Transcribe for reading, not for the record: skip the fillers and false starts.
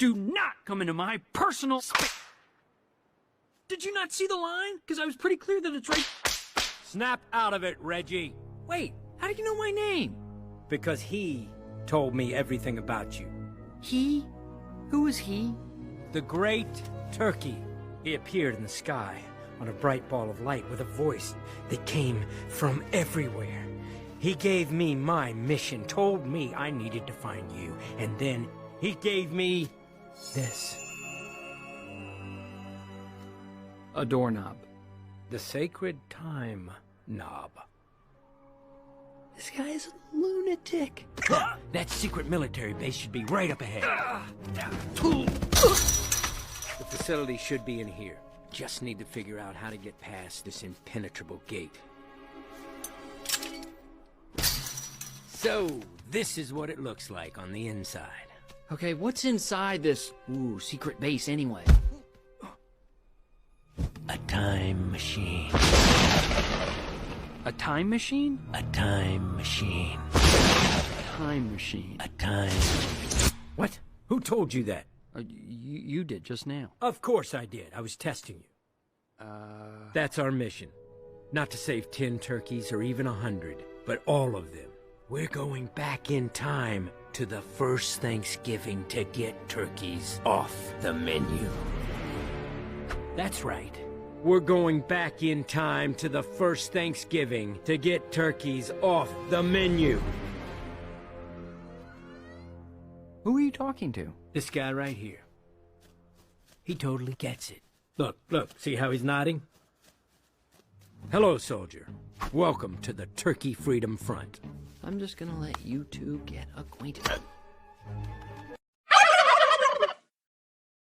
Do not come into my personal space. Did you not see the line? Because I was pretty clear that it's right. Snap out of it, Reggie. Wait, how did you know my name? Because he told me everything about you. He? Who is he? The Great Turkey. He appeared in the sky on a bright ball of light with a voice that came from everywhere. He gave me my mission, told me I needed to find you, and then he gave me this. A doorknob. The Sacred Time Knob. This guy is a lunatic. That secret military base should be right up ahead. The facility should be in here. Just need to figure out how to get past this impenetrable gate. So, this is what it looks like on the inside. Okay, what's inside this, secret base anyway? A time machine. A time machine? A time machine. Time machine. A time... What? Who told you that? You did just now. Of course I did. I was testing you. That's our mission. Not to save 10 turkeys or even 100, but all of them. We're going back in time to the first Thanksgiving to get turkeys off the menu. That's right. We're going back in time to the first Thanksgiving to get turkeys off the menu. Who are you talking to? This guy right here. He totally gets it. Look, see how he's nodding? Hello, soldier. Welcome to the Turkey Freedom Front. I'm just gonna let you two get acquainted.